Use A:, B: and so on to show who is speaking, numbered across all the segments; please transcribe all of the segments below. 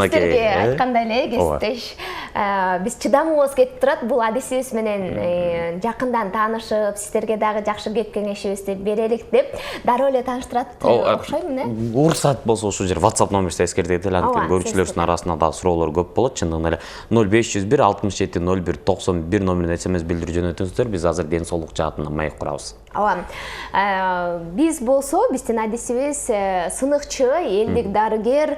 A: кестерге айткандай эле кесиптеш. Биз чыдамыбыз кетип турат бул адисибиз менен жакындан таанышып, сиздерге дагы жакшы кеп кеңешибизди берелик деп дароо эле тааныштырат окшойм эле.
B: Уруксат болсо ушул жер WhatsApp номерди эскертет эле, анткени көрүүчүлөрүбүздүн арасында дагы суроолор көп болот. Чындыгында эле 0501 67 01 91 номерине SMS билдирүү жөнөтүңүздөр. Биз азыр ден соолук жаатынан маек курабыз.
A: Биз болсо, биздин адисибиз сыныкчы, элдик дарыгер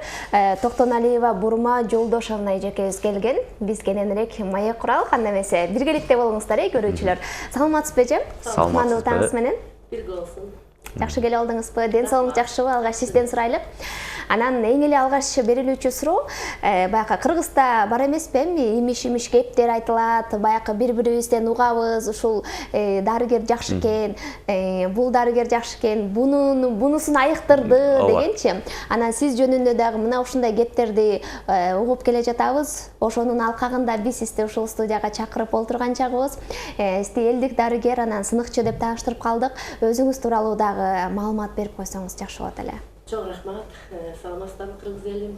A: Токтоналиева Бурма Жолдошовна эжекебиз келген. Биз кененирээк маек куралык, анда эмесе биргеликте болуңуздар, көрүүчүлөр. Саламатсызбы эжем?
B: Саламатсызбы.
A: Таңыз менен.
C: Бирге болсун.
A: Жакшы келе алдыңызбы? Ден соолук жакшыбы? Алгач сизден сурайлы. Анан эң эле алгач берилүүчү суроо, баягы Кыргызда бар эмеспи эми имиш кептер айтылат, баягы бири-бирибизден угабыз, ушул дарыгер жакшы экен, бул дарыгер жакшы экен, бунусун айыктырды дегенчи. Анан сиз жөнүндө дагы мына ушундай кептерди угуп келе жатабыз. Ошонун алкагында биз сизди ушул студияга чакырып олтурган чагыбыз. Сизди элдик дарыгер, анан сыныкчы деп тааныштырып калдык. Өзүңүз тууралуу дагы маалымат берип койсоңуз жакшы болот эле.
C: Чоң рахмат, саламатсыздарбы кыргыз элим.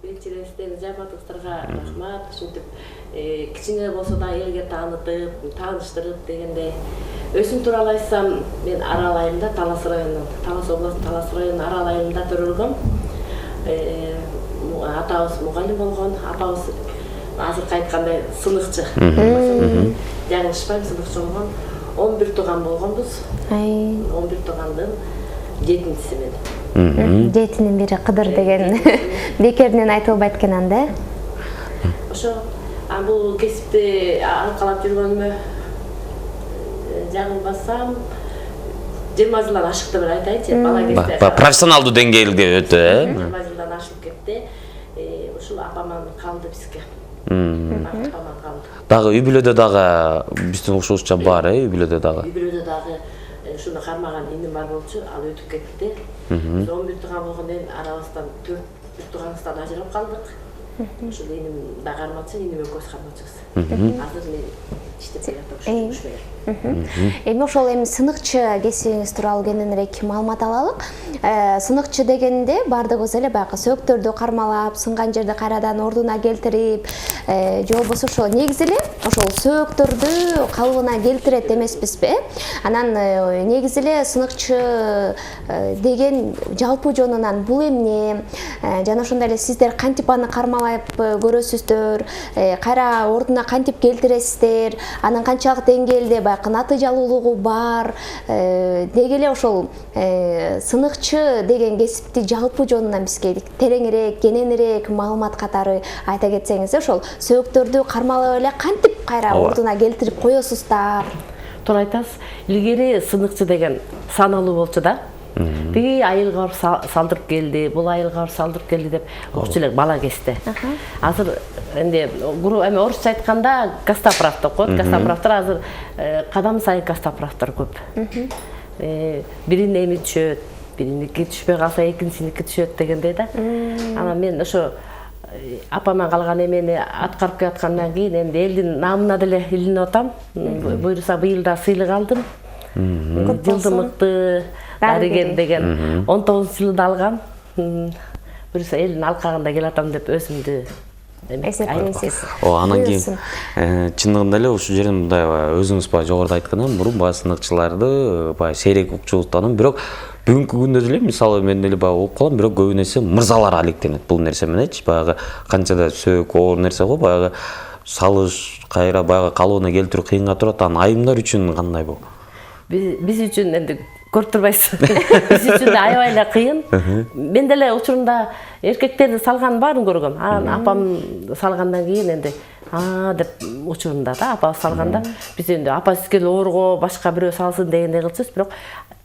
C: Биринчиден сиздердин жайбатыңыздарга рахмат. Ушинтип кичине болсо да элге таанытып, тааныштырып дегендей. Өзүм тууралуу айтсам, мен Арал айылында, Талас районунун, Талас областынын Талас районунун Арал айылында төрөлгөм. Атабыз мугалим болгон, апабыз азыркы айткандай сыныкчы. Жаңылышпайм, сыныкчы болгон. 11 тууган болгонбуз. 11 туугандын 7-си мен.
A: Жетинин бири Кыдыр деген бекеринен айтылбайт экен анда.
C: Ошо бул кесипти аркалап жүргөнүмө жаңылбасам 20 жылдан ашыкты бир айтайынчы. Бала кезде
B: Профессионалдуу деңгээлге өтө,
C: 20 жылдан ашып кетти. Ушул апаман калды бизге. Апаман калды.
B: Дагы үй бүлөдө дагы биздин окшошча бар, үй бүлөдө дагы.
C: Үй бүлөдө дагы ушуну кармаган иним бар болчу, ал өтүп кетти. Биз 11 тууган болгондон арабыздан 4 тууганыбыздан ажырап калдык. Ушул иним да кармачы, иним экөөбүз кармачыбыз. Азыр мен иштеп жатам.
A: Эми ошол сыныкчы кесибиңиз тууралуу кененирээк маалымат алалык. Сыныкчы дегенде бардыгыбыз эле баягы сөөктөрдү кармалап, сынган жерди кайрадан ордуна келтирип, же болбосо ошол негизи эле ошол сөөктөрдү калыбына келтирет эмеспизби? Анан негизи эле сыныкчы деген жалпы жонунан бул эмне? Жана ошондой эле сиздер кантип аны кармалап көрөсүздөр, кайра ордуна кантип келтиресиздер, анын канчалык деңгээлде натыйжалуулугу бар, деги эле ошол сыныкчы деген кесипти жалпы жонунан бизге тереңирээк, кененирээк маалымат катары айта кетсеңиз, ошол сөөктөрдү кармалап эле кантип кайра ордуна келтирип коесуздар?
C: Туура айтасыз. Илгери сыныкчы деген саналуу болчу да. Тиги айылга салдырып келди, бул айылга салдырып келди деп окчулар бала кезде. Азыр энди эми орусча айтканда гастаправ деп коет. Гастаправдар азыр кадам сайын гастаправдар көп. Биринин эми түшөт, бириники түшпөй калса экинчиники түшөт дегендей да. Анан мен ошо апаман калган эмени аткарып келаткандан кийин эмди элдин наамына деле илинип атам. Буюрса быйыл да сыйлык алдым. Жылдымыкты дарыгер деген 19-жылда алгам. Буюрса элдин алкагында келатам деп өзүмдү
A: эсептейсиз.
B: Анан кийин чындыгында эле ушул жерден мындай өзүңүз баягы жогоруда айткандан мурун баягы сыныкчыларды баягы сейрек укчубуз анан бирок бүгүнкү күндө деле мисалы мен деле баягы угуп калам, бирок көбү нерсе мырзалар алектенет бул нерсе мененчи. Баягы канчада сөөк оор нерсе го, баягы салыш, кайра баягы калыбына келтирүү кыйынга турат. Анан айымдар үчүн кандай бул?
C: Биз үчүн энди көрүп турбайсыз. Биз үчүн да аябай эле кыйын. Мен деле учурунда эркектерди салганын баарын көргөм. Анан апам салгандан кийин энди деп учурунда да апа салганда биз энди апа сизге оорго башка бирөө салсын дегендей кылчубуз, бирок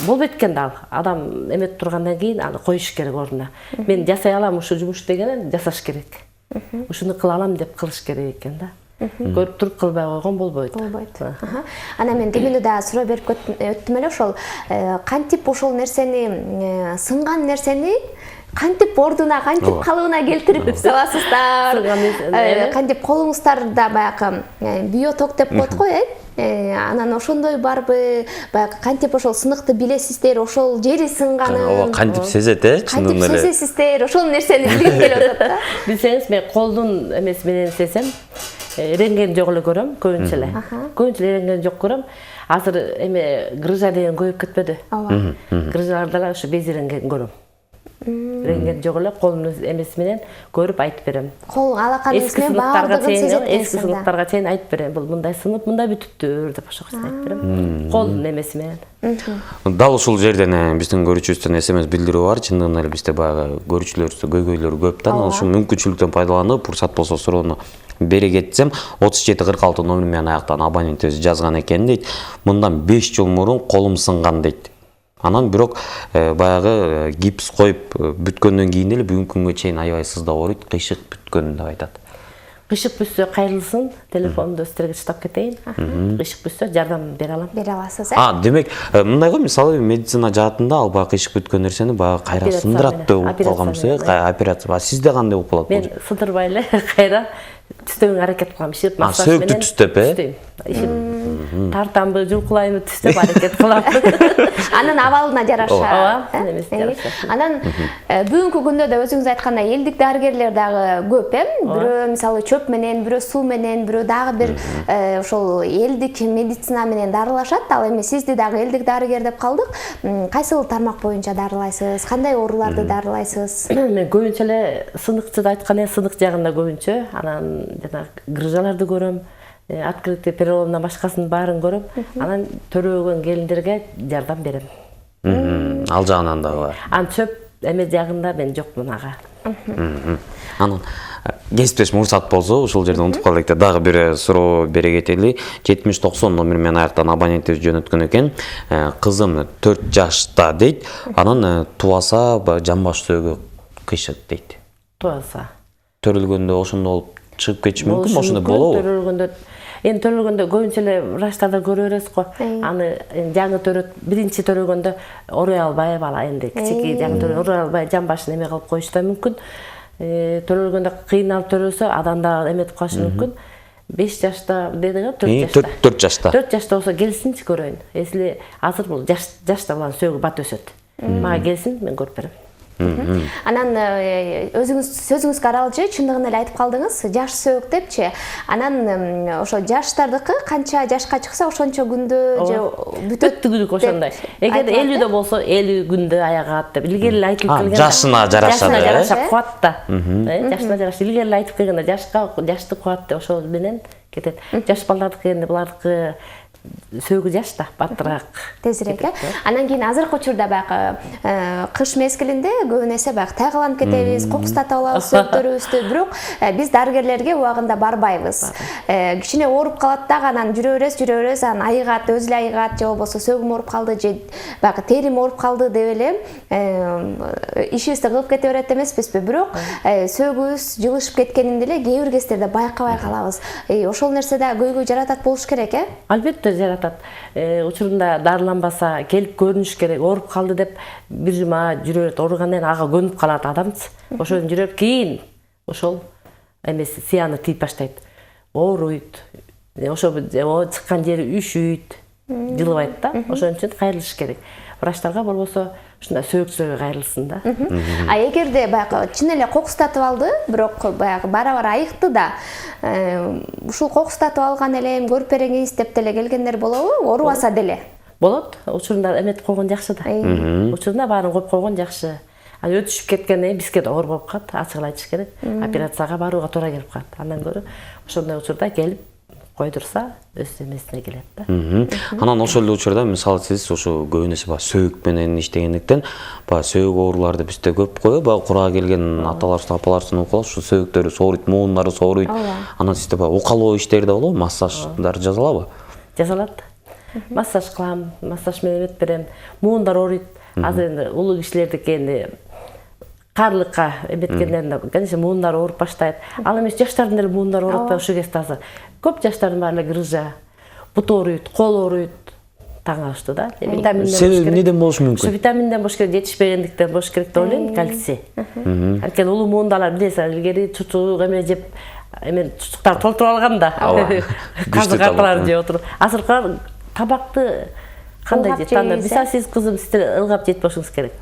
C: болбойт экен да. Адам эмет тургандан кийин аны коюш керек ордуна. Мен жасай алам ушул жумуш дегенин жасаш керек. Ушуну кыла алам деп кылыш керек экен да. Көрүп туруп кылбай койгон болбойт.
A: Анан мен демеле да суроо берип өттүм эле ошол кантип ошол нерсени сынган нерсени кантип ордуна, кантип калыбына келтирип саласыздар. Кантип колуңуздарда баягы биоток деп коет го, анан ошондой барбы, баягы кантип ошол сыныкты билесиздер, ошол жери сынганын.
B: Ооба, кантип сезет, чындыгында эле.
A: Кантип сезесиздер, ошол нерсени билгим келип атат да.
C: Билсеңиз, мен колдун эмеси менен сезем, рентген жок эле көрөм, көбүнчө эле. Көбүнчө эле рентген жок көрөм. Азыр эме грыжа деген көбөйүп кетпеди.
A: Ооба.
C: Грыжаларда ошо бези рентген көрөм. Рентген жок эле, колдун эмеси менен көрүп айтып берем.
A: Кол алаканын үстүнөн баардыгын сезет.
C: Эски сыныктарга чейин айтып берем. Бул мындай сынып, мындай бүтүптүр деп ошого айтып берем. Колдун эмеси менен.
B: Дал ушул жерден биздин көрүүчүбүздөн СМС билдирүү бар. Чындыгында эле бизде баягы көрүүчүлөрүбүздө көйгөйлөр көп да. Ошол мүмкүнчүлүктөн пайдаланып, уруксат болсо суроону бере кетсем, 3746 номер менен аяктан абонентибиз жазган экен дейт. Мындан 5 жыл мурун колум сынган дейт. Анан бирок баягы гипс коюп бүткөндөн кийин эле бүгүнкү күнгө чейин аябай сыздап ооруйт, кыйшык бүткөн деп айтат.
C: Кыйшык бүссө кайрылсын, телефонду өстөргө чытап кетейин. Кыйшык бүссө жардам бере алам.
A: Бере аласыз,
B: Демек, мындай го, мисалы медицина жаатында ал баягы кыйшык бүткөн нерсени баягы кайра сындырат деп угуп калганбыз, операция. Сизде кандай угуп калат?
C: Мен сындырбай эле кайра түстөгөнгө аракет кылам, ишип массаж менен.
B: Сөөктү түстөп,
C: Ишип тартамбы, жулкулаймбы, түстөп аракет кылам.
A: Анын абалына жараша.
C: Ооба, эмеси жараша.
A: Анан бүгүнкү күндө да өзүңүз айткандай элдик дарыгерлер дагы көп, бирөө мисалы чөп менен, бирөө суу менен, бирөө дагы бир ошол элдик медицина менен дарылашат. Ал эми сизди дагы элдик дарыгер деп калдык. Кайсыл тармак боюнча дарылайсыз? Кандай ооруларды дарылайсыз?
C: Мен көбүнчө эле сыныкчыда айткан сынык жагында көбүнчө, анан жана грыжаларды көрөм. Открытый переломдон башкасынын баарын көрөм. Анан төрөгөн келиндерге жардам берем.
B: Ал жагынан дагы бар.
C: Чөп эме жагында мен жокмун ага.
B: Анан кесиптешим уруксат болсо, ушул жерден унутуп калдык да, дагы бир суроо бере кетели. 7090 номер менен аяктан абонентибиз жөнөткөн экен. Кызым 4 жашта дейт. Анан тубаса жамбаш сөөгү кыйшык дейт.
C: Тубаса.
B: Төрөлгөндө ошондо болуп чыгып кетиши мүмкүн, ошондой болобу?
C: Төрөлгөндө көбүнчө эле врачтарда көрө бересиз го. Аны жаңы төрөт, биринчи төрөгөндө орой албай, бала энди кичике жаңы төрөт, орой албай жамбашын эме кылып коюшу да мүмкүн. Төрөлгөндө кыйналып төрөсө, адам да эметип калышы мүмкүн. 5 жашта деди го, 4 жашта.
B: 4 жашта.
C: 4 жашта болсо келсинчи көрөйүн. Эсли азыр бул жашта баланын сөөгү бат өсөт. Мага келсин, мен көрүп берем.
A: Анан өзүңүз сөзүңүзгө аралжы чындыгын эле айтып калдыңыз, жаш сөөк депчи. Анан ошо жаштардыкы канча жашка чыкса ошончо күндө же бүтөт
C: түгүлүк ошондой. Эгер 50 болсо 50 күндө аягат деп илгери эле айтылып келген.
B: Жашына жараша
C: деп. Жашына жараша кубат да. Жашына жараша илгери эле айтып келгенде жашты кубат деп ошол менен кетет. Жаш балдардыкы энди булардыкы сөөгү жашта баттыраак,
A: тезирээк. Анан кийин азыркы учурда баягы кыш мезгилинде көбүн эсе баягы тайгаланып кетебиз, кокустатып алабыз сөөктөрүбүздү. Бирок биз дарыгерлерге убагында барбайбыз. Кичине ооруп калат дагы, анан жүрө беребиз, анан айыгат, өзү эле айыгат, же болбосо сөөгүм ооруп калды, же баягы терим ооруп калды деп эле ишибизди кылып кете берет эмеспизби? Бирок сөөгүбүз жылышып кеткенинде эле кээ бир кездерде байкабай калабыз. Ошол нерсе да көйгөй жаратат болуш керек,
C: Албетте жаратат. Учурунда дарыланбаса келип көрүнүш керек. Ооруп калды деп бир жума жүрө берет. Ооругандан ага көнүп калат адамчы. Ошондон жүрөп кийин ошол эмеси сыяны тийип баштайт. Ооруйт. Ошо чыккан жери үшүйт, жылыбайт да. Ошон үчүн кайрылыш керек. Врачтарга болбосо ушундай сөөкчүлөргө кайрылсын да.
A: Эгерде баягы чын эле кокустатып алды, бирок баягы бара-бара айыкты да, ушул кокустатып алган элем, көрүп береңиз деп деле келгендер болобу? Оорубаса деле.
C: Болот. Учурунда эметип койгон жакшы да. Учурунда баарын коюп койгон жакшы. Өтүшүп кеткенден кийин бизге да оор болуп калат, ачык айтыш керек. Операцияга барууга туура келип калат. Андан көрө ошондой учурда келип койдурса өз эмесине келет да.
B: Анан ошол эле учурда мисалы сиз ошо көбүн эсе сөөк менен иштегендиктен сөөк ооруларды бизде көп кой, курага келген аталарыбыз, апаларыбыздын укалат, ушу сөөктөрү сооруйт, мууннары сооруйт. Анан сизде укалоо иштери да болобу, массаждар жасалабы?
C: Жасалат. Массаж кылам, массаж менен өтүп берем. Муундар ооруйт. Азыр энди улуу кишилердики энди карлыкка эметкендеринде, конечно, муундар ооруп баштайт. Ал эмес жаштардын деле муундар ооруп ошо кезде азыр. Көп жаштардын баары эле грыжа, бут ооруйт, кол ооруйт. таң ашты да. Витаминден
B: Себеби неден болушу мүмкүн?
C: Ошо витаминден бош керек, жетишпегендиктен бош керек деп ойлойм, кальций. Анткени улуу муундалар билесиз, илгери чучук эме жеп, эме чучуктар толтуруп алган да. Казык аркаларын жеп отуруп. Азыркы табакты кандай жейт? Мисалы сиз кызым, сиздер ылгап жейт болушуңуз керек.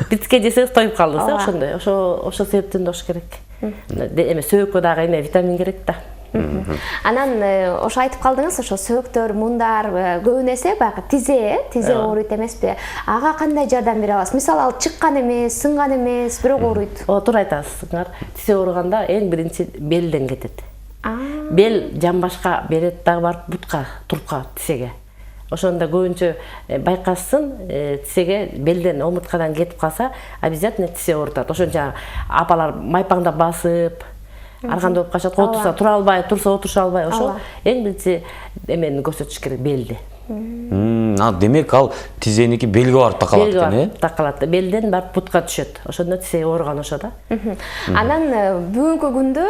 C: Битке жесеңиз тоюп калдыңыз, ошондой. Ошо себептен дош керек. Эме сөөгкө дагы эме витамин керек да.
A: Анан ошо айтып калдыңыз, ошо сөөктөр, мундар көбүн эсе баягы тизе ооруйт эмеспи? Ага кандай жардам бере аласыз? Мисалы ал чыккан эмес, сынган эмес, бирок ооруйт.
C: Туура айтасыздар. Тизе ооруганда эң биринчи белден кетет. Бел жамбашка берет дагы барып бутка, турпка, тизеге. Ошондо көбүнчө байкашсын, тизеге белден омурткадан кетип калса, обязательно тизе оорутат. Ошончо апалар майпаңдап басып, арганда болуп качат, отурса тура албай, турса отуруша албай, ошо эң биринчи эмени көрсөтүш керек, белди.
B: Демек ал тизеники белге барып такалат экен,
C: Белге барып такалат. Белден барып бутка түшөт. Ошондо тизе ооруган ошо да.
A: Анан бүгүнкү күндө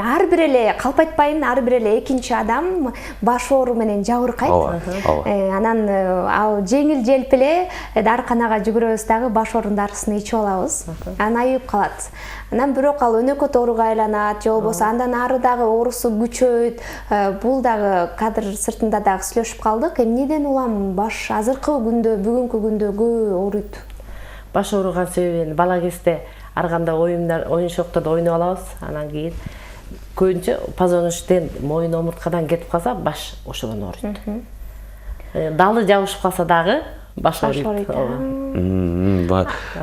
A: ар бир эле калп айтпайын, ар бир эле экинчи адам баш оору менен жабыркайт. Анан ал жеңил желп эле дарыканага жүгүрөбүз дагы баш оорунун дарысын ичип алабыз. Анан айып калат. Анан бирок ал өнөкөт ооруга айланат, же болбосо андан ары дагы оорусу күчөйт. Бул дагы кадр сыртында дагы сүйлөшүп калдык. Эмнеден улам баш азыркы күндө, бүгүнкү күндө көп ооруйт?
C: Баш ооруган себебин бала кезде арганда оюнчоктордо ойноп алабыз. Анан кийин көбүнчө позвоночниктен моюн омурткадан кетип калса, баш ошодон ооруйт. Далы жабышып калса дагы баш ооруйт.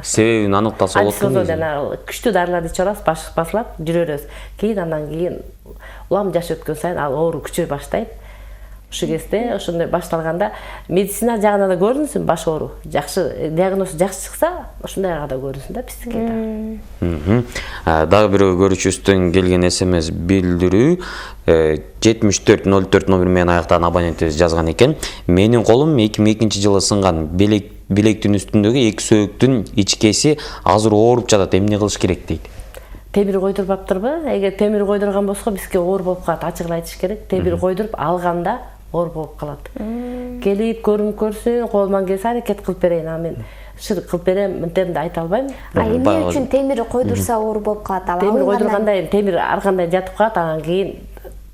B: Себебин аныкталса болот
C: экен. Күчтүү дарыларды ичип алабыз, баш басылат, жүрө беребиз. Андан кийин улам жаш өткөн сайын ал оору күчөй баштайт. Ошол кезде ошондой башталганда медицина жагынан да көрүнсүн, баш оору. Жакшы диагноз жакшы чыкса, ошондойга да көрүнсүн да бизге.
B: Дагы бир көрүүчүбүздөн келген СМС билдирүү 7404 номер менен аяктаган абонентибиз жазган экен. Менин колум 2002 жылы сынган, билектин үстүндөгү эки сөөктүн ичкеси азыр ооруп жатат. Эмне кылыш керек дейт?
C: Темир койдурбаптырбы? Эгер темир койдурган болсо бизге оор болуп калат, ачыгын айтыш керек. Темир койдуруп алганда оор болуп калат. Келип көрүнүп көрсүн, колуман келсе аракет кылып берейин. Мен шыр кылып берем, мынтем деп айта албайм.
A: Эмне үчүн темир койдурса оор болуп калат?
C: Темир койдурганда темир аргандай жатып калат, анан кийин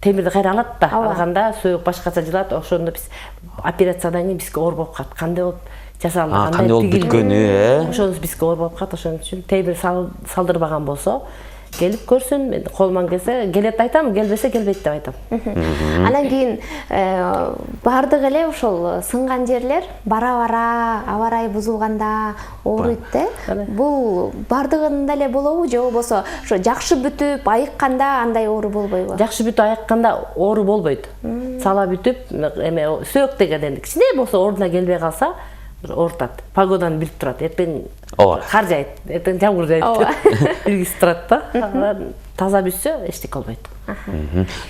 C: темирди кайра алат да. Алганда сөөк башкача жылат. Ошондо биз операциядан кийин бизге оор болуп калат. Кандай болуп жасалды,
B: кандай болуп бүткөнү,
C: ошонус бизге оор болуп калат. Ошон үчүн темир салдырбаган болсо келип көрсүн, мен колуман келсе келет айтам, келбесе келбейт деп айтам.
A: Анан кийин бардык эле ошол сынган жерлер бара-бара аба ырайы бузулганда ооруйт да. Бул бардыгында эле болобу, же болбосо ошо жакшы бүтүп айыкканда андай оору болбойбу?
C: Жакшы бүтүп айыкканда оору болбойт. Сала бүтүп, эме сөөк деген кичине болсо ордуна келбей калса оорутат. Погоданы билип турат. Эртең кар жайт, эртең жамгыр жайт. Билгиси турат да. Таза бүтсө эчтеке болбойт.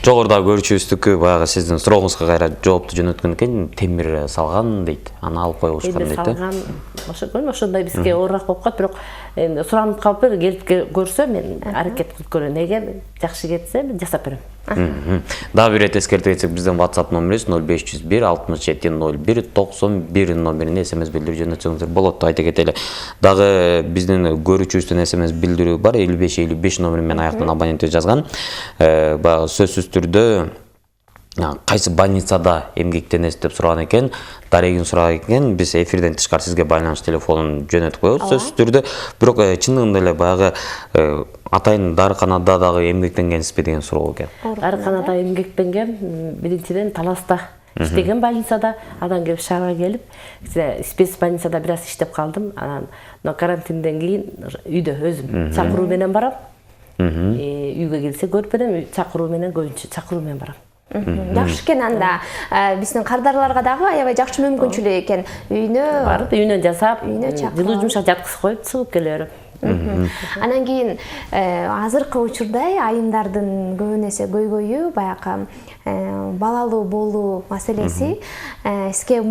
B: Жогорудагы көрүүчүбүздүкү баягы сиздин сурооңузга кайра жоопту жөнөткөн экен, темир салган дейт. Аны алып коюшкан дейт.
C: Темир салган, ошондой бизге оорураак болуп калат, бирок суранып калып келип көрсө мен аракет кылып көрөм. Эгер жакшы кетсе жасап берем.
B: Дагы бир эскертип кетсек, биздин WhatsApp номерибиз 0501 67 01 91 номерине SMS билдирүү жөнөтсөңүздөр болот деп айта кетели. Дагы биздин көрүүчүбүздүн SMS билдирүү бар, 55 номери менен аяктаган абонент жазган. Баягы сөзсүз түрдө кайсы больницада эмгектенесиз деп сураган экен, дарегин сураган экен. Биз эфирден тышкары сизге байланыш телефонун жөнөтүп коебуз сөзсүз түрдө. Бирок чындыгында эле баягы атайын дарыканада дагы эмгектенгенсизби деген суроо экен.
C: Дарыканада эмгектенгем, биринчиден Таласта иштеген больницада, андан кийин шаарга келип, спец больницада бир аз иштеп калдым. Анан карантинден кийин үйдө өзүм чакыруу менен барам. Үйгө келсе көрүп берем, чакыруу менен көбүнчө чакыруу менен барам.
A: Жакшы экен, анда биздин кардарларга дагы аябай жакшы мүмкүнчүлүк экен. Үйүнө
C: барып, үйүнөн жасап, жылуу жумшак жаткызып коюп чыгып келе берем.
A: Анан кийин азыркы учурда айымдардын көбүн эсе көйгөйү баягы балалуу болуу маселеси. Сизге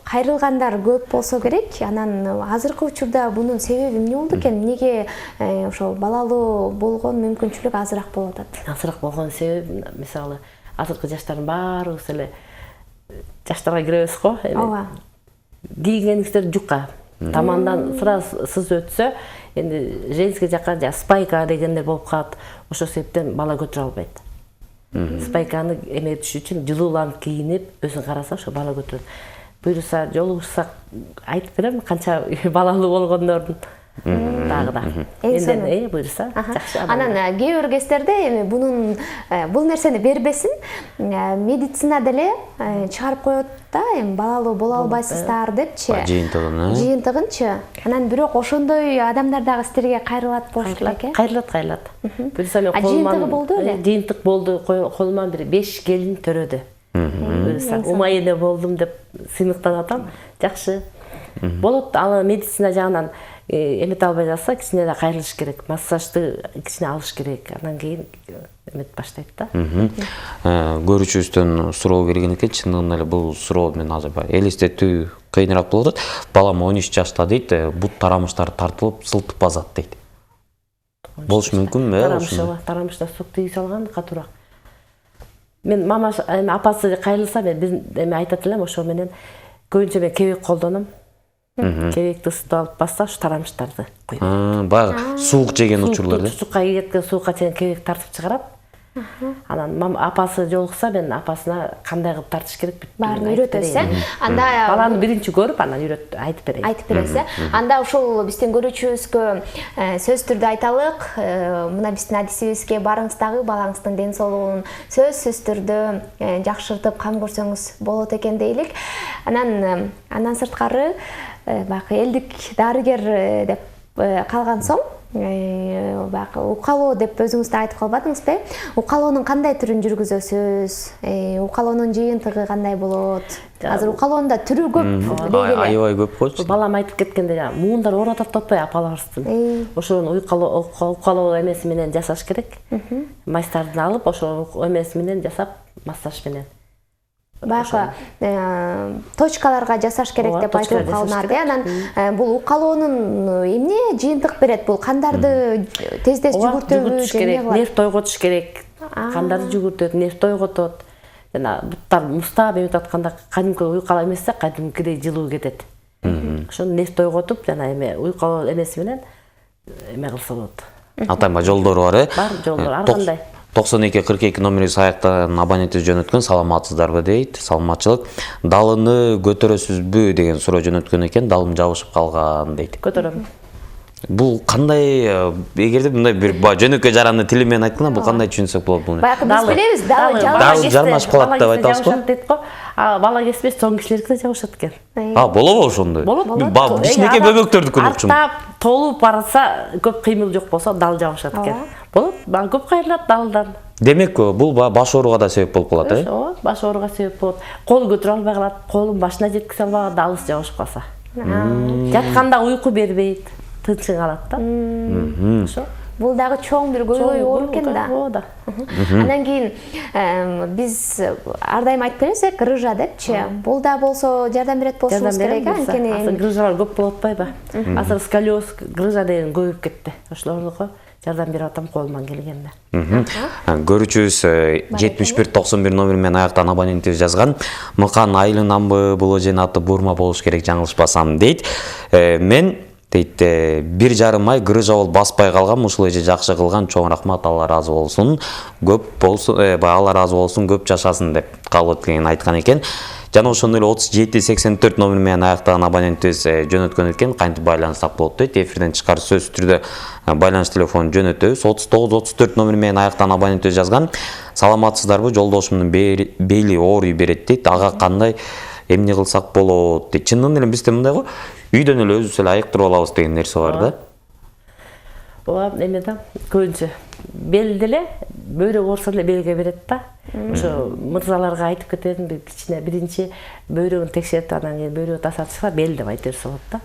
A: кайрылгандар көп болсо керек. Анан азыркы учурда бунун себеби эмне болду экен? Эмнеге ошол балалуу болгон мүмкүнчүлүк азыраак болуп атат?
C: Азыраак болгон себеби, мисалы, азыркы жаштардын баарыбыз эле жаштарга киребиз го.
A: ооба
C: Кийгениңиздер жука. Тамандан сыра сыз өтсө, энди женский жакка спайка дегендер болуп калат. Ошол себептен бала көтөрө албайт. Спайканы эметиш үчүн жылууланып кийинип, өзүн караса ошо бала көтөрөт. Буюрса, жолугушсак айтып берем, канча балалуу болгондордун дагы да. Энден буюрса, жакшы.
A: Анан кээ бир кездерде эми бул нерсени бербесин медицина деле чыгарып коет да, эми балалуу боло албайсыздар депчи. Жыйынтыгынчы. Анан бирок ошондой адамдар дагы силерге кайрылат болуш керек э?
C: Кайрылат. Буюрса мен
A: жыйынтыгы болду эле?
C: Жыйынтык болду, колуман бир 5 келин төрөдү. Умай эне болдум деп сыймыктанып атам. Жакшы. Болот, ал медицина жагынан эмете албай жатса, кичине да кайрылыш керек. Массажды кичине алыш керек. Андан кийин эмет баштайт да.
B: Көрүүчүбүздөн суроо келген экен, чындыгында эле бул суроо мен азыр элестетүү кыйыныраак болуп атат. Балам 13 жашта дейт, бут тарамыштары тартылып, сылтып базат дейт. Болуш мүмкүнбү?
C: Тарамышта сук тийип салган катуураак. Мен мама апасы кайрылса, мен эми айтат элем, ошо менен көбүнчө мен кебек колдоном. Кебекти ысытып алып басса, ушу тарамыштарды коюп.
B: Баягы суук жеген учурларда.
C: Чучукка кеткен суукка чейин кебек тартып чыгарат. Анан апасы жолукса, мен апасына кандай кылып тартыш керек
A: баарын үйрөтөсүз э? Анда
C: баланы биринчи көрүп, анан айтып берейин.
A: Айтып бересиз э? Анда ушул биздин көрүүчүбүзгө сөз түрдө айталык. Мына биздин адисибизге барыңыз дагы балаңыздын ден соолугун сөзсүз түрдө жакшыртып кам көрсөңүз болот экен дейлик. Андан сырткары баягы элдик дарыгер деп калган соң баягы укалоо деп өзүңүз да айтып калбадыңызбы? Укалоонун кандай түрүн жүргүзөсүз? Укалоонун жыйынтыгы кандай болот? Азыр укалоонун да түрү көп дегеле.
B: Аябай көп койчу.
C: Балам айтып кеткенде, муундар ооротуп атпайбы апаларыбыздын. Ошонун укалоо эмеси менен жасаш керек. Майстардын алып, ошо эмеси менен жасап, массаж менен.
A: Баягы точкаларга жасаш керек деп айтылып калынат. Анан бул укалоонун эмне жыйынтык берет? Бул кандарды тез-тез жүгүртөбү?
C: Нерв тойготуш керек. Кандарды жүгүртөт, нерв тойготот. Жана буттар мустап эметип атканда кадимки уйкалоо эмесе, кадимкидей жылуу кетет. Ошону нерв тойготуп, жана эме уйкалоо эмеси менен эме кылса болот.
B: Атайма жолдору бар э?
C: Бар жолдор, ар кандай.
B: 92-42 номери саяктан абонентибиз жөнөткөн, саламатсыздарбы дейт. Саламатчылык. Далыны көтөрөсүзбү деген суроо жөнөткөн экен, далым жабышып калган дейт.
C: Көтөрөм.
B: Бул кандай, эгерде мындай бир жөнөкөй жаранды тили менен айтканда, бул кандай түшүнсөк болот буну?
A: Баягы биз билебиз, далы
B: жармашып калат деп айтабыз го.
C: Дейт го. Бала кеспес чоң кишилерге да жабышат экен.
B: Болобу ошондой?
C: Болот.
B: Кичинекей бөбөктөрдүкүн укчум.
C: Толуп барса, көп кыймыл жок болсо, дал жабышат экен. Болот. Көп кайрылат далдан.
B: Демек, бул баш ооруга да себеп болуп калат, э?
C: Ошо, баш ооруга себеп болот. Кол көтөрө албай калат, колун башына жеткизе албай калат, алыс жабышып калса. Жатканда уйку бербейт, тынчын калат да. Ошо.
A: Бул дагы чоң бир көйгөй оору экен да.
C: Ооба.
A: Андан кийин биз ар дайым айтып беребиз, грыжа депчи. Бул да болсо жардам берет болушубуз керек, анткени
C: азыр грыжалар көп болуп атпайбы? Азыр сколиоз, грыжа деген көбөйүп кетти. Ошолорго жардам берип атам колуман келгенде.
B: Көрүүчүбүз 7191 номер менен аяктан абонентибиз жазган. Мыкан айлынанбы бул женаты бурма болуш керек жаңылышпасам дейт. Мен дейт 1,5 ай грыжа болуп баспай калгам, ушул эже жакшы кылган, чоң рахмат, Алла разы болсун. Көп болсун, Алла разы болсун, көп жашасын деп кабыл эткенин айткан экен. Жана ошондой эле 3784 номер менен аяктаган абонентибиз жөнөткөн экен, кантип байланышсак болот дейт. Эфирден чыкар сөз түрдө байланыш телефонун жөнөтөбүз. 3934 номер менен аяктаган абонентибиз жазган. Саламатсыздарбы, жолдошумдун бели ооруй берет дейт. Ага кандай эмне кылсак болот дейт. Чындыгында эле бизде мындай го, үйдөн эле өзүбүз эле айыктырып алабыз деген нерсе бар да.
C: Ооба, эме да, көбүнчө бел деле бөйрөк оорусу эле белге берет да. Ошо мырзаларга айтып кетем, кичине биринчи бөйрөгүн текшертип, анан кийин бөйрөгү тазартышса бел деп айта берсе болот да.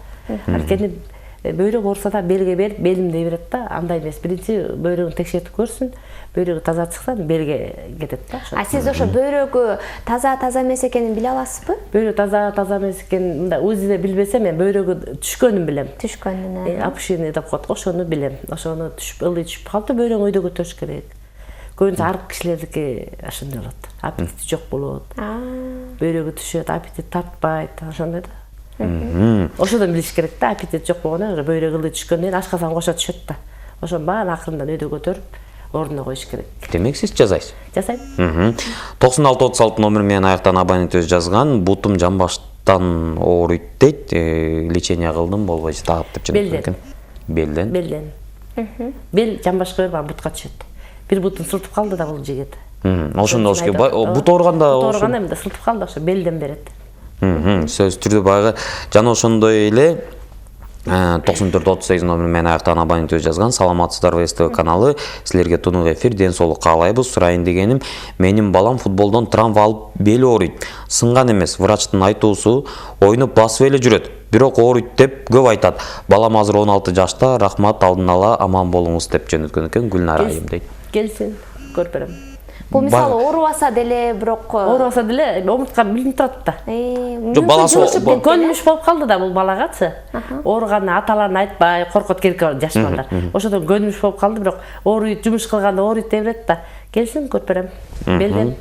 C: Анткени бөйрөк оорусу да белге берип, белим дей берет да. Андай эмес, биринчи бөйрөгүн текшертип көрсүн, бөйрөгү таза чыкса белге кетет да.
A: Сиз ошо бөйрөгү таза эмес экенин биле аласызбы?
C: Бөйрөк таза эмес экенин мындай УЗИде билбесе, мен бөйрөгү түшкөнүн билем.
A: Түшкөнүн.
C: Опушение деп коет го, ошону билем. Ошону ылый түшүп калды, бөйрөгүн өйдө көтөрүш керек. көбүнчө арык кишилердики ошондой болот. Аппетити жок болот. Бөйрөгү түшөт, аппетит тартпайт, ошондой да. Ошодон билиш керек да, аппетит жок болгондо уже бөйрөк ылдый түшкөндөн кийин ашказан кошо түшөт да. Ошонун баарын акырындан өйдө көтөрүп, ордуна коюш керек.
B: Демек сиз жасайсыз.
C: Жасайм.
B: 96-36 номер менен аяктан абонент өз жазган, бутум жамбаштан ооруйт дейт, лечение кылдым болбойчу тагып деп
C: Белден.
B: Белден.
C: Белден. Бел жамбашка бербай бутка түшөт. Бир бутун сылтып калды да бул жигит.
B: Ошондо бут ооруганда
C: бут ооруганда эмне сылтып калды, ошо белден берет.
B: Сөз түрдө баягы жана ошондой эле 94-38 номер менен аяктан абонент өз жазган. Саламатсыздарбы СТВ каналы. Силерге тунук эфир, ден соолук каалайбыз. Сурайын дегеним, менин балам футболдон травма алып бели ооруйт. Сынган эмес, врачтын айтуусу ойнуп басып эле жүрөт. Бирок ооруйт деп көп айтат. Балам азыр 16 жашта. Рахмат, алдын ала аман болуңуз деп жөнөткөн экен Гүлнара айым дейт.
C: Келсин, көрүп берем.
A: Бул мисалы оорубаса деле, бирок
C: Оорубаса деле омуртка билинип турат да.
B: Жок, баласы
C: көнүмүш болуп калды да бул балагачы. Ооруганын аталарын айтпай, коркот керек жаш балдар. Ошодон көнүмүш болуп калды, бирок ооруйт, жумуш кылганда ооруйт дей берет да. Келсин, көрүп берем. Белден.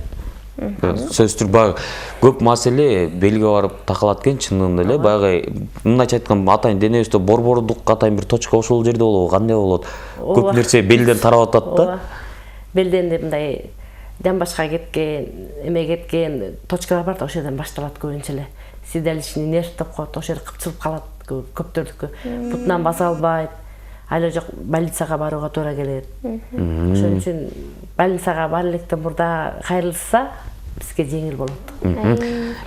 B: Сөз түрдө баягы көп маселе белге барып такалат экен, чындыгында эле. Баягы мындайча айтканда атайын денебизде борбордук атайын бир точка ошол жерде болобу, кандай болот? Көп нерсе белден тарап атат да.
C: Белден деп мындай жамбашка кеткен, эме кеткен точкалар бар да, ошол жерден башталат көбүнчө эле. Седалищный нерв деп коет, ошол жер кыпчылып калат көптөрдүкү. Бутунан баса албайт. Айла жок больницага барууга туура келет. Ошон үчүн больницага бара электен мурда кайрылса, бизге жеңил болот.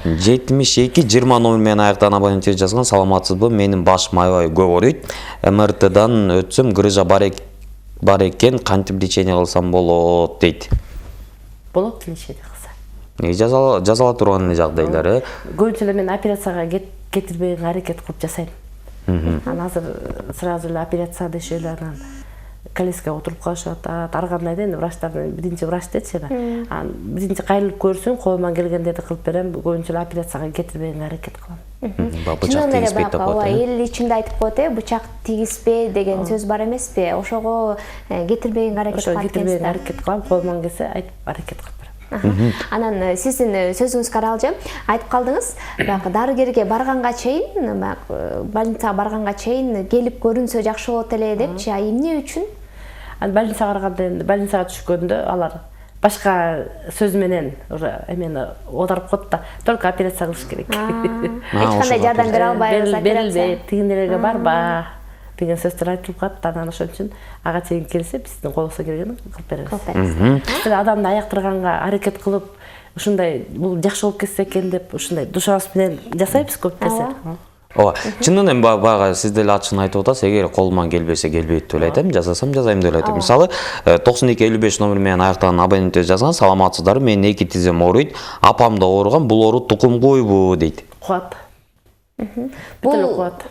B: 72-20 номер менен аяктан абонент жазган. Саламатсызбы? Менин башым аябай көп ооруйт. МРТдан өтсөм грыжа бар экен, кантип лечение кылсам болот дейт.
C: Болот лечение кылса.
B: Жазала турган жагдайлар.
C: Көбүнчө эле мен операцияга кетирбеген аракет кылып жасайм. Анан азыр сразу эле операция дешип эле анан колескага отуруп калышат. Ар кандай да, врачтардын биринчи врач дечи. Анан биринчи кайрылып көрсүн, колуман келгендерди кылып берем. Көбүнчө эле операцияга кетирбеген аракет кылам.
B: Бычак тийиспейт деп коет.
A: Эл ичинде айтып коет, бычак тийиспе деген сөз бар эмеспи? Ошого кетирбеген аракет кылат.
C: Кетирбеген аракет кылам, колуман келсе айтып аракет кылып берем.
A: Анан сиздин сөзүңүзгө аралжы айтып калдыңыз, баягы дарыгерге барганга чейин, больницага барганга чейин келип көрүнсө жакшы болот эле депчи. Эмне үчүн?
C: Больницага барганда энди больницага түшкөндө алар башка сөз менен уже эмени оодарып коет да, только операция кылыш керек.
A: Эч кандай жардам бере албайбыз,
C: операция. Тигиндерге барба деген сөздөр айтылып калат. Анан ошон үчүн ага чейин келсе, биздин колубузга келгенин кылып беребиз. Сиз адамды аяктырганга аракет кылып, ушундай бул жакшы болуп кетсе экен деп, ушундай душабыз менен жасайбыз көп нерсе.
B: Ооба. Чындыгында баягы сиз деле ачыгын айтып атасыз, эгер колуман келбесе келбейт деп айтам, жасасам жасайм деп айтам. Мисалы, 92-55 номер менен аяктан абонент жазган. Саламатсыздар, менин эки тизем ооруйт, апам да ооруган, бул оору тукумгуйбу дейт.
C: Куат. Бул куат.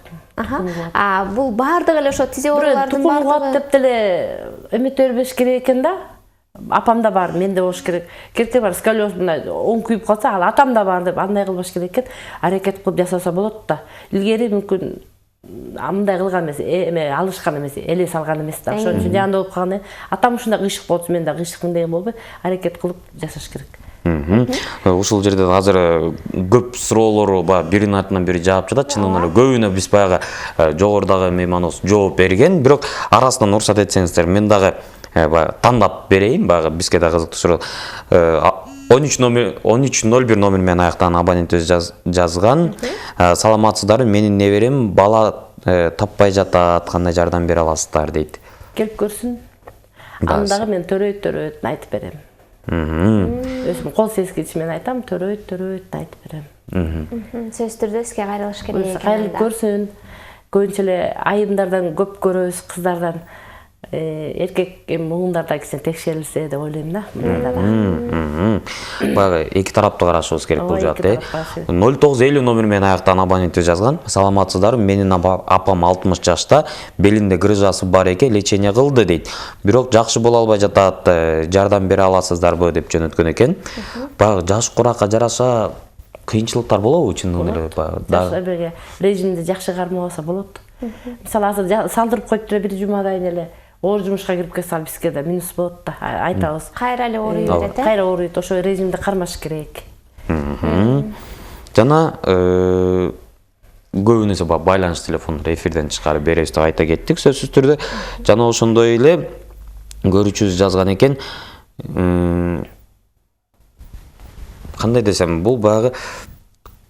A: Бул баардыгы эле ошо тизе оорулардын
C: баардыгы куат деп деле эмете бербеш керек экен да. Апамда бар, менде болуш керек. Керекте бар, сколиоз мындай оң күйүп калса, ал атамда бар деп андай кылбаш керек экен. Аракет кылып жасаса болот да. Илгери мүмкүн мындай кылган эмес, эме алышкан эмес, эле салган эмес да. Ошон үчүн жанда болуп калган. Атам ушундай кыйшык болчу, мен да кыйшыкмын деген болбой, аракет кылып жасаш керек.
B: Ушул жерде азыр көп суроолор биринин артынан бири жаап жатат. Чындыгында эле көбүнө биз баягы жогорудагы мейманыбыз жооп берген, бирок арасынан уруксат этсеңиздер, мен дагы тандап берейин, баягы бизге да кызыктуу суроо. 1301 номер менен аяктан абонент жазган. Саламатсыздар, менин неберем бала таппай жатат, кандай жардам бере аласыздар дейт.
C: Келип көрсүн. Андагы мен төрөйт айтып берем. Өзүм кол сескич менен айтам, төрөйт айтып берем.
A: Сөз түрдө сизге кайрылыш керек экен.
C: Кайрылып көрсүн. Көбүнчө эле айымдардан көп көрөбүз, кыздардан. Эркек муңдарда кичине текшерилсе деп ойлойм да.
B: Баягы эки тараптуу карашыбыз керек бул жакта. 0950 номер менен аяктан абонент жазган. Саламатсыздар, менин апам 60 жашта, белинде грыжасы бар экен, лечение кылды дейт. Бирок жакшы боло албай жатат, жардам бере аласыздарбы деп жөнөткөн экен. Баягы жаш куракка жараша кыйынчылыктар болобу чындыгында эле?
C: Режимди жакшы кармабаса болот. Мисалы азыр салдырып коюп туруп бир жумадан эле оор жумушка кирип келсе ал бизге да минус болот да, айтабыз.
A: Кайра эле ооруй берет,
C: Кайра ооруйт, ошо режимди кармаш керек.
B: Жана көбүнесе байланыш телефондору эфирден чыгарып беребиз деп айта кеттик сөзсүз түрдө. Жана ошондой эле көрүүчүбүз жазган экен, кандай десем, бул баягы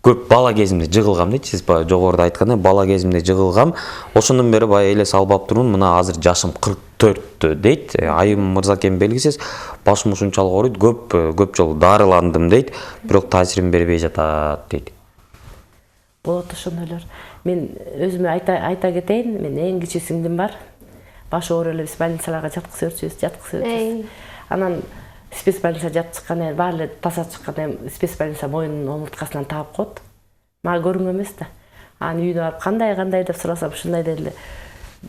B: көп бала кезимде жыгылгам дейт. Сиз баягы жогоруда айткандай бала кезимде жыгылгам. Ошондон бери баягы эле салып туруп, мына азыр жашым 44 дейт. Айым мырза экен белгисиз, башым ушунчалык ооруйт, көп жолу дарыландым дейт, бирок таасирин бербей жатат дейт.
C: Болот ошондойлор. Мен өзүмө айта кетейин, мен эң кичи сиңдим бар. Башы ооруп эле биз больницаларга жаткызып. Анан спецбольница жатып чыккан, баары эле таса чыккан, спецбольница моюнун омурткасынан таап коет. Мага көрүнгөн эмес да. Анан үйүнө барып кандай деп сурасам, ушундай деди.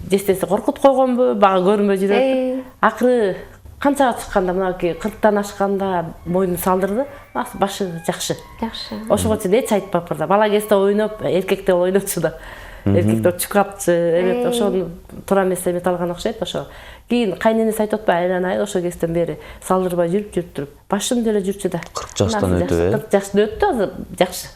C: Жестеси коркутуп койгонбу, мага көрүнбөй жүрөт. Акыры канчага чыкканда, мынакей 40тан ашканда моюнун салдырды. Башы жакшы. Ошого чейин эч айтпаппыр да. Бала кезде ойноп, эркекте ойнотчу да. Эркектер чукатчы, эме ошону туура эмес эмет алган окшойт ошо. Кийин кайненеси айтып атпайбы, айланайын ошо кезден бери салдырбай жүрүп, башым деле жүрчү да.
B: 40 жаштан өтүп,
C: 40 жаштан өттү, азыр жакшы.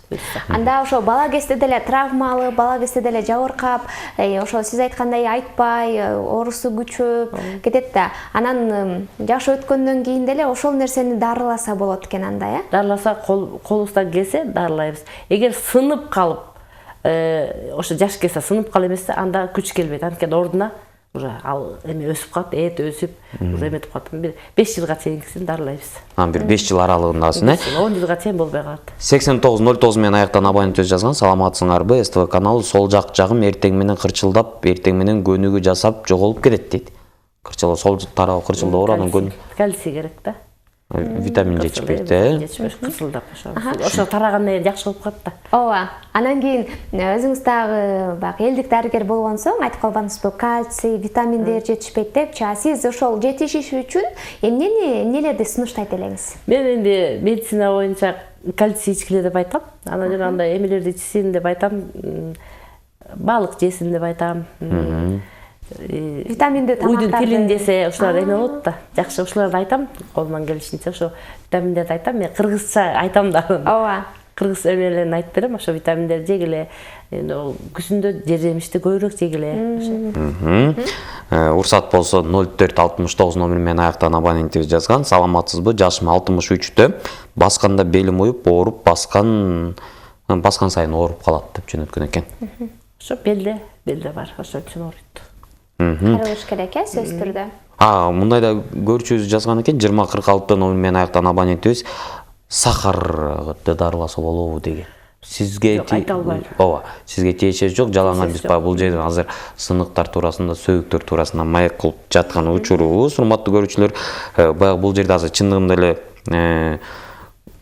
A: Анда ошо бала кезде деле травмалуу, бала кезде деле жабыркап, ошо сиз айткандай айтпай, оорусу күчөп кетет да. Анан жаш өткөндөн кийин деле ошол нерсени дарыласа болот экен анда, э?
C: Дарыласа, колубуздан келсе дарылайбыз. Эгер сынып калып, ошо жаш келсе сынып калып эмесе, анда күч келбейт. Анткени ордуна уже ал эме өсүп калат, эт өсүп, уже эметип калат. Бир 5 жылга чейинкисин дарылайбыз.
B: Бир 5 жыл аралыгындасың,
C: 10 жылга чейин болбой калат.
B: 8909 менен аяктан абонент өз жазган. Саламатсыңарбы? СТВ каналы сол жагым эртең менен кырчылдап, эртең менен көнүгүү жасап жоголуп кетет дейт. Кырчылоо сол тарабы кырчылдоо анан
C: кальций керек да.
B: Витамин жетишпейт, э?
C: Жетишпейт, кырсылдап ошо тарагандан кийин жакшы болуп калат да.
A: Ооба. Анан кийин өзүңүз дагы баягы элдик дарыгер болгон соң айтып калбаңызбы, кальций, витаминдер жетишпейт депчи. Сиз ошол жетишиш үчүн эмнелерди сунуштайт элеңиз?
C: Мен энди медицина боюнча кальций ичкиле деп айтам. Анан жанагындай эмелерди ичсин деп айтам. Балык жесин деп айтам.
A: Витаминдүү тамактарды.
C: Уйдун тилин жесе ушулар эме болот да. Жакшы ушуларды айтам. Колуман келишинче ошо витаминдерди айтам. Мен кыргызча айтам да.
A: Ооба.
C: Кыргыз эмелерин айтып берем. Ошо витаминдерди жегиле. Күзүндө жер жемишти көбүрөөк жегиле.
B: Урсат болсо 0469 номер менен аяктан абонентибиз жазган. Саламатсызбы? Жашым 63-тө. Басканда белим уюп, ооруп, баскан сайын ооруп калат деп жөнөткөн экен.
C: Ошо белде бар. Ошо үчүн ооруйт.
A: Каралыш керек, сөз түрдө.
B: Мындай да көрүүчүбүз жазган экен. 2046 номер менен аяктан абонентибиз сахарды дарыласа болобу деген. Сизге
C: айта албайм.
B: Ооба, сизге тиешеси жок. Жалаңан биз бул жерден азыр сыныктар туурасында, сөйүктөр туурасында маек кылып жаткан учурубуз. Урматтуу көрүүчүлөр, баягы бул жерде азыр чындыгында эле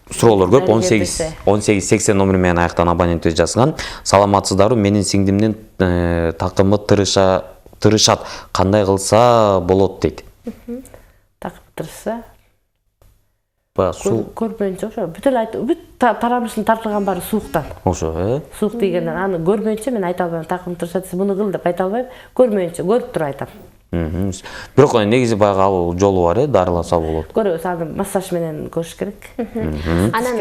B: суроолор көп. 1880 номер менен аяктан абонентибиз жазган. Саламатсыздарбы? Менин сиңдимдин такымы тырышат. Кандай кылса болот дейт.
C: Такып тырышса?
B: Суу
C: көрбөйүнчө ошо бүт тарамышын тартылган баары сууктан.
B: Ошо,
C: Суук дегенден аны көрбөйүнчө мен айта албайм. Такым тырышат, сиз муну кыл деп айта албайм. Көрмөйүнчө, көрүп туруп айтам.
B: Бирок негизи баягы ал жолу бар, дарыласа болот.
C: Көрөбүз, аны массаж менен көрүш керек.
A: Анан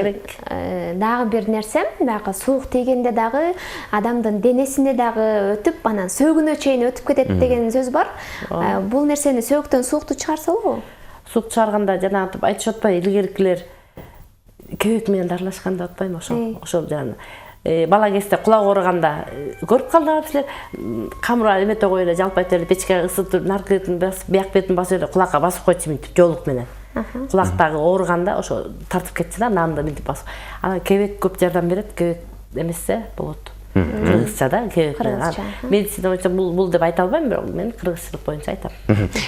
A: дагы бир нерсе, баягы суук тийгенде дагы адамдын денесине дагы өтүп, анан сөөгүнө чейин өтүп кетет деген сөз бар. Бул нерсени сөөктөн суукту чыгарса болобу?
C: Суук чыгарганда жанагы айтышып атпайбы, илгеркилер кебек менен дарылашкан деп атпайбы, ошол жана. Бала кезде кулак ооруганда көрүп калдыңарбы силер? Камыра эмете коюп эле жалпайтып эле печкеге ысытып, наркы бетин, бияк бетин басып эле кулакка басып койчу мынтип жоолук менен. Кулактагы ооруганда ошо тартып кетчү да, нанды мынтип басып. Анан кебек көп жардам берет, кебек эмесе болот. Кыргызча да, кебек менен. Медицина боюнча бул деп айта албайм, бирок мен кыргызчылык боюнча айтам.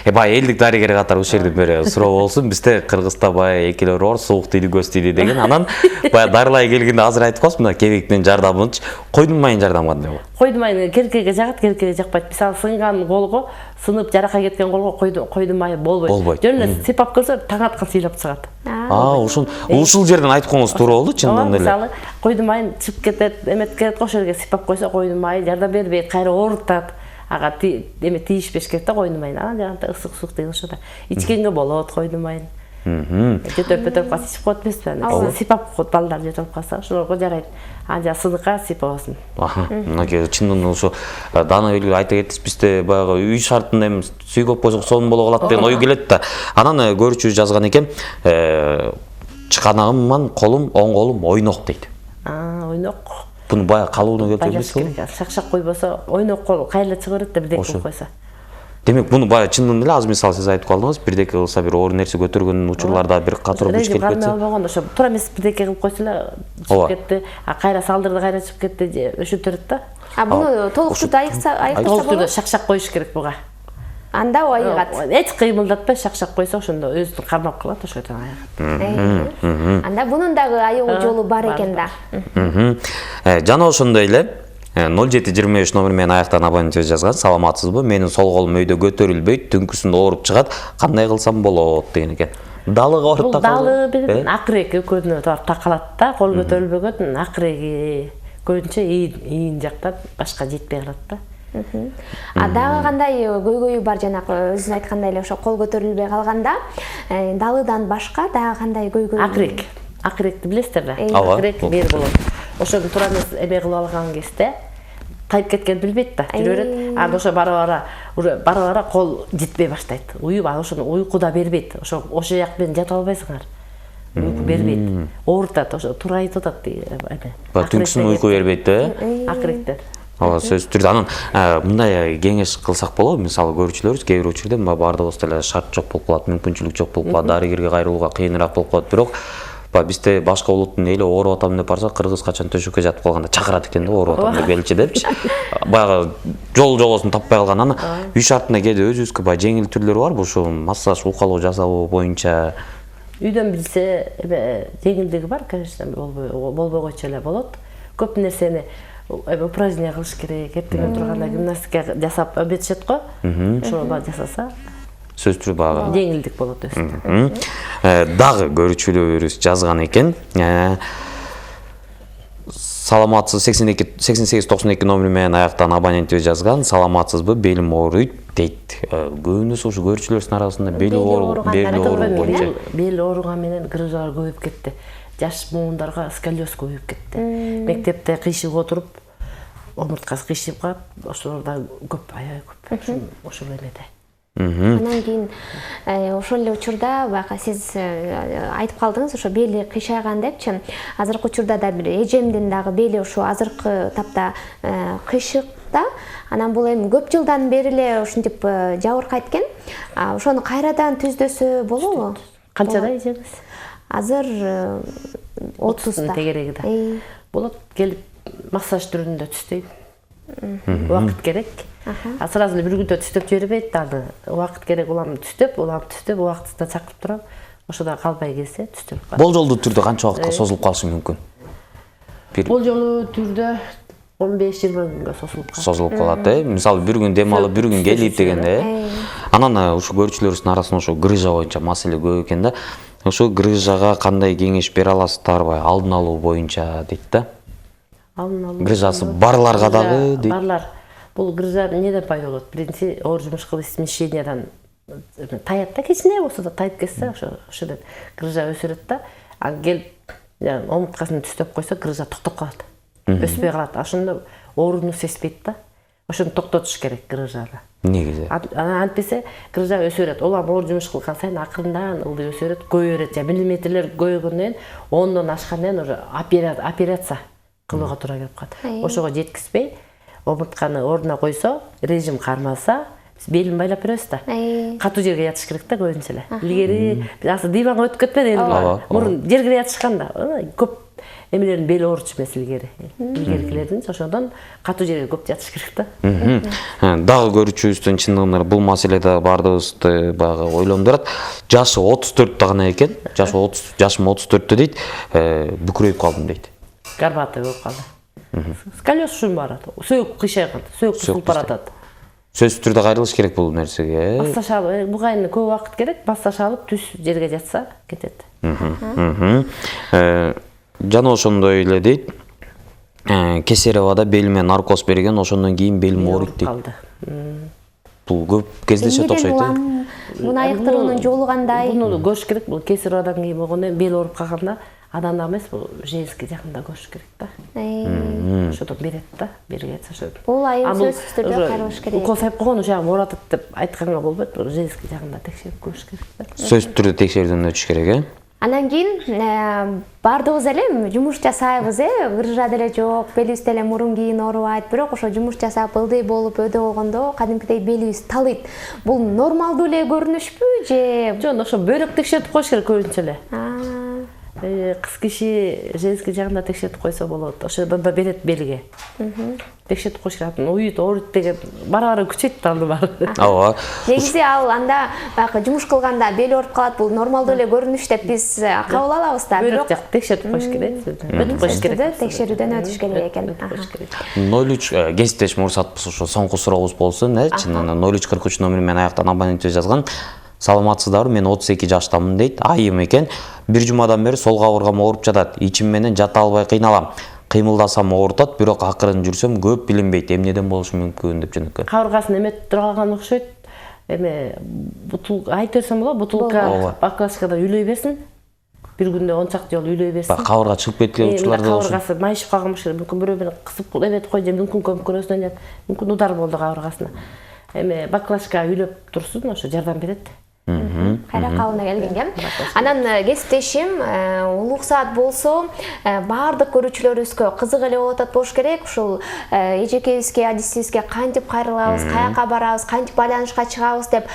B: Баягы элдик дарыгер катары ушул жерде бир суроо болсун. Бизде Кыргызда баягы экелер бар, суук тийди, көз тийди деген. Анан баягы дарылай келгенде азыр айтып калсыз, мына кебектин жардамынчы койдун майын жардамы кандай болот?
C: Койдун майын керкеге жагат, керкеге жакпайт. Мисалы сынган колго, сынып жарака кеткен колго койдун майы болбойт. Жөн эле сыйпап көрсө таң аткан сыйлап чыгат.
B: Ушул жерден айтып коюңуз туура болду, чындыгында эле.
C: Мисалы койдун майын чыгып кетет, эмет кетет, ошол жерге сыйпап койсо койдун майы жардам бербейт, кайра оорутат. ага эме тийишпеш керек да койдун майын. Анан жагында ысык деген ошо да. Ичкенге болот койдун майын. Жөтөп калса ичип коет эмеспи? Сипап коет балдар жөтөп калса, ошолорго жарайт. Анан жана сыныка сипабасын.
B: Мынакей чындыгында ошо Дана белгилүү айта кетип бизде баягы үй шартында эми сүй көп койсок сонун боло калат деген ой келет да. Анан көрүүчү жазган экен, чыканагым колум, оң колум ойнок дейт.
C: Ойнок.
B: Буну баягы калууну келтирип эмес.
C: Шакшак койбосо ойнок кол кайла чыга берет да бирдеке кылып койсо.
B: Демек буну баягы чындыгында эле азыр мисалы сиз айтып калдыңыз, бирдеке кылса бир оор нерсе көтөргөн учурларда бир катыр күч келип кетсе.
C: Болгондо ошо туура эмес бирдеке кылып койсо эле чыгып кетти. Кайра салдырды, кайра чыгып кетти, өшүтөрөт да.
A: Буну толук түрдө айыктаса болот.
C: Шакшак коюш керек буга.
A: Анда айыгат.
C: Эч кыймылдатпай шакшак койсо ошондо өзүн кармап калат, ошондон айыгат.
A: Анда бунун дагы айыгуу жолу бар экен да.
B: Жана ошондой эле 0723 номер менен аяктан абонент жазган. Саламатсызбы? Менин сол колум өйдө көтөрүлбөйт, түнкүсүн ооруп чыгат. Кандай кылсам болот деген экен. Далыга ооруп такалды.
C: Далы бир акыреки көзүнө такалат да, кол көтөрүлбөгөн акыреки. Көбүнчө ийин жактан башка жетпей калат да.
A: Дагы кандай көйгөйү бар жанагы өзүн айткандай эле ошо кол көтөрүлбөй калганда, далыдан башка дагы кандай көйгөй?
C: Акырек. Акыректи билесиздер да? Акырек бери болот. Ошону туура эмес эме кылып алган кезде тайып кеткенин билбейт да, жүрө берет. Анда ошо бара-бара кол жетпей баштайт. Уюп, ошону уйкуда бербейт. Ошо жак менен жата албайсыңар. Уйку бербейт. Оорутат, ошо туура айтып атат эме.
B: Түнкүсүн уйку бербейт да?
C: Акыректер.
B: Ооба, сөзсүз түрдө. Анан мындай кеңеш кылсак болобу? Мисалы көрүүчүлөрүбүз кээ бир учурда бардыгыбызда эле шарт жок болуп калат, мүмкүнчүлүк жок болуп калат, дарыгерге кайрылууга кыйыныраак болуп калат. Бирок бизде башка улуттун эли ооруп атам деп барса, кыргыз качан төшөккө жатып калганда чакырат экен да, ооруп атам деп келчи депчи. Баягы жол жобосун таппай калган. Анан үй шартында кээде өзүбүзгө баягы жеңил түрлөрү барбы? Ушу массаж, укалоо жасоо боюнча.
C: Үйдөн билсе, жеңилдиги бар, конечно, болбогойчу эле болот. Көп нерсени упражнение кылыш керек, эртең турганда гимнастика жасап өбөтүшөт го. Ошону жасаса
B: сөз түрү баягы
C: жеңилдик болот өзү.
B: Дагы көрүүчүлөрүбүз жазган экен. Саламатсыз 8892 номер менен аяктан абонентибиз жазган. Саламатсызбы? Белим ооруйт дейт. Көбүнөсү ушу көрүүчүлөрүбүздүн арасында бели ооруган
C: бел ооруган менен грыжалар көбөйүп кетти. Жаш муундарга сколиоз көбөйүп кетти. Мектепте кыйшык отуруп, омурткасы кыйшып калат, ошолорда көп, аябай көп. Ошол эмеде.
A: Анан кийин ошол эле учурда баягы сиз айтып калдыңыз, ошо бели кыйшайган депчи. Азыркы учурда да бир эжемдин дагы бели ошо азыркы тапта кыйшык да. Анан бул эми көп жылдан бери эле ушинтип жабыркайт экен. Ошону кайрадан түздөсө болобу?
C: Канчада эжеңиз?
A: Азыр 30-та.
C: Тегерегиде. Болот, келип массаж түрүндө түстөйт. Убакыт керек. Сразу бир күндө түстөп жибербейт да. Убакыт керек, улам түстөп, убактысында чакырып турам. Ошода калбай келсе түстөп.
B: Болжолдуу түрдө канча убакытка созулуп калышы мүмкүн?
C: Болжолдуу түрдө 15-20 күнгө
B: созулуп калат. Мисалы бир күн дем алып, бир күн келип дегенде. Анан ушу көрүүчүлөрүбүздүн арасында ошо грыжа боюнча маселе көп экен да. Ошо грыжага кандай кеңеш бере аласыздар, алдын алуу боюнча дейт да. Грыжасы барларга дагы дейт.
C: Барлар. Бул грыжа неден пайда болот? Биринчи оор жумуш кылып смещениядан таят да, кичине болсо да тайып кетсе, ошодон грыжа өсөрөт да. Анан келип, омурткасын түстөп койсо, грыжа токтоп калат. Өспөй калат. Ошондо ооруну сезбейт да. Ошону токтотуш керек грыжаны.
B: Негизи.
C: Анан антпесе грыжа өсөрөт. Улам оор жумуш кылган сайын акырындан ылдый өсөрөт, көбөйөт. Миллиметрлер көбөйгөндөн 10дон ашкандан уже операция кылууга туура келип калат. Ошого жеткизбей, омуртканы ордуна койсо, режим кармаса, белин байлап беребиз да. Катуу жерге ятыш керек да көбүнчө эле. Илгери азыр диванга өтүп кетпеди эле. Мурун жерге ятышкан да. Көп эмелердин бели ооручу эмес илгери. Илгеркилердин ошондон катуу жерге көп жатыш керек да.
B: Дагы көрүүчүбүздүн чындыгында бул маселеде бардыгыбызды баягы ойлондурат. Жашы 34 гана экен. Жашым 34 дейт. Бүкүрөйүп калдым дейт.
C: Горбатый болуп калды. Сколиоз ушун барат. Сөөк кыйшайган, сөөк кысылып баратат.
B: Сөзсүз түрдө кайрылыш керек бул нерсеге.
C: Массаж алып, буга эми көп убакыт керек. Массаж алып, түз жерге жатса кетет.
B: Жана ошондой эле дейт. Кесаревада белиме наркоз берген, ошондон кийин белим ооруйт дейт.
C: Калды.
B: Бул көп кездешет окшойт.
A: Муну айыктыруунун жолу кандай?
C: Буну көрүш керек. Бул кесаревадан кийин болгондо бел ооруп калганда адан эмес, бул женский жагында көрүш керек да. Ошодон берет да, бергенче ошо.
A: Бул айыл сөзсүз түрдө каралыш керек.
C: Укол сайып койгон жагын ооратат деп айтканга болбойт, бул женский жагында текшерип көрүш керек да.
B: Сөзсүз түрдө текшерүүдөн өтүш керек, э?
A: Анан кийин бардыгыбыз эле жумуш жасайбыз, ыржа деле жок, белибизде эле мурун кийин оорубайт, бирок ошо жумуш жасап ылдый болуп өдө болгондо кадимкидей белибиз талыйт. Бул нормалдуу эле көрүнүшпү же?
C: Жок, ошо бөйрөк текшертип коюш керек көбүнчө эле. Кыз киши женский жагында текшертип койсо болот. Ошодон да берет белге. Текшертип коюш керек. Уйут, ооруйт деген бара-бара күчөйт да аны баары.
B: Ооба.
A: Негизи ал анда баягы жумуш кылганда бели ооруп калат, бул нормалдуу эле көрүнүш деп биз кабыл алабыз да.
C: Бирок текшертип коюш керек. Өтүп коюш керек.
A: Текшерүүдөн өтүш керек экен.
B: 03 кесиптеш мурсатпыз, ошо соңку сурообуз болсун, чынынан 0343 номери менен аяктан абонентибиз жазган. Саламатсыздарбы, мен 32 жаштамын дейт. Айым экен. Бир жумадан бери сол кабыргам ооруп жатат. Ичим менен жата албай кыйналам. Кыймылдасам оорутат, бирок акырын жүрсөм көп билинбейт. Эмнеден болушу мүмкүн деп жөнөккөн.
C: Кабыргасын эметип турган окшойт. Эме бутулка айта берсем болот, бутулка баклажкада үйлөй берсин. Бир күндө 10 чакты жолу үйлөй берсин.
B: Кабырга чыгып кеткен учурлар да болсун.
C: Кабыргасы майышып калган болуш керек. Мүмкүн бирөө менен кысып эметип кой, же мүмкүн көмкөрөсүнөн жат. Мүмкүн удар болду кабыргасына. Эме баклажка үйлөп турсун, ошо жардам берет.
A: Кайра кабылына келгенге. Анан кесиптешим улуксаат болсо, баардык көрүүчүлөрүбүзгө кызык эле болуп атат болуш керек. Ушул эжекебизге, адисибизге кантип кайрылабыз, каяка барабыз, кантип байланышка чыгабыз деп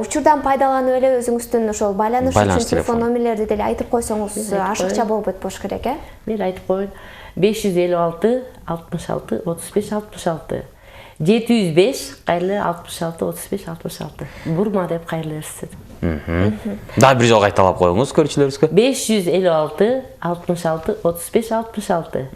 A: учурдан пайдаланып эле өзүңүздүн ошол байланыш үчүн телефон номерлерди деле айтып койсоңуз ашыкча болбойт болуш керек, э?
C: Мен айтып коеюн. 556 66 35 66. 705 кайрылы 66 35 66. Бурма деп кайрылы берсиз.
B: Да бир жолу кайталап коюңуз көрүүчүлөрүбүзгө.
C: 556 66 35 66.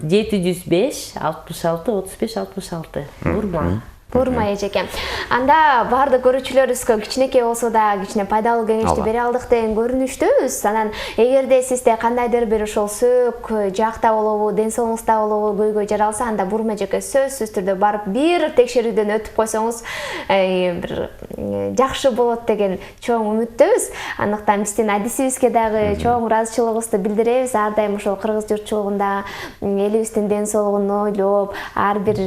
C: 705 66 35 66. Бурма.
A: Бурма эжеке. Анда баардык көрүүчүлөрүбүзгө кичинекей болсо да кичине пайдалуу кеңешти бере алдык деген көрүнүштүбүз. Анан эгерде сизде кандайдыр бир ошол сөөк жакта болобу, ден соолугуңузда болобу көйгөй жаралса, анда бурма эжеке сөзсүз түрдө барып бир текшерүүдөн өтүп койсоңуз бир жакшы болот деген чоң үмүттөбүз. Андыктан биздин адисибизге дагы чоң ыраазычылыгыбызды билдиребиз. Ар дайым ошол кыргыз журтчулугунда элибиздин ден соолугун ойлоп, ар бир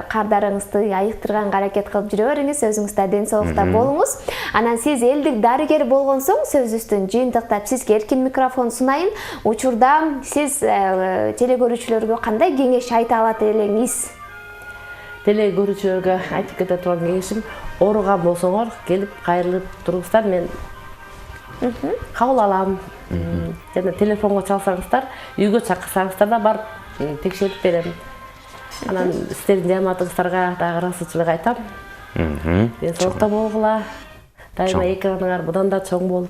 A: кардарыңызды айыктырганга аракет кылып жүрө бериңиз, өзүңүз да ден соолукта болуңуз. Анан сиз элдик дарыгер болгон соң сөзүбүздүн жыйынтыктап сизге эркин микрофон сунайын. Учурда сиз телекөрүүчүлөргө кандай кеңеш айта алат элеңиз?
C: Телекөрүүчүлөргө айтып кете турган кеңешим, ооруган болсоңор келип кайрылып туруңуздар, мен кабыл алам. Жана телефонго чалсаңыздар, үйгө чакырсаңыздар да барып текшерип берем. Анан сиздердин жамаатыңыздарга дагы ыраазычылык айтам. Ден соолукта болгула. Дайыма экраныңар мындан да чоң болуп,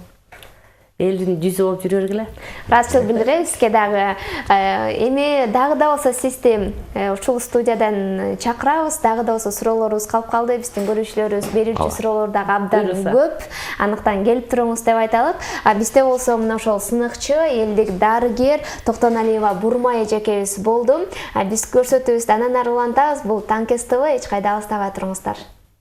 C: элдин жүзү болуп жүрө бергиле.
A: Ыраазычылык билдиребиз. Сизге дагы эми дагы да болсо сизди ушул студиядан чакырабыз. Дагы да болсо суроолорубуз калып калды. Биздин көрүүчүлөрүбүз берүүчү суроолор дагы абдан көп. Андыктан келип туруңуз деп айталык. Бизде болсо мына ошол сыныкчы, элдик дарыгер Токтоналиева Бурма эжекебиз болду. Биз көрсөтүүбүздү андан ары улантабыз. Бул Танкес ТВ, эч кайда алыстабай туруңуздар.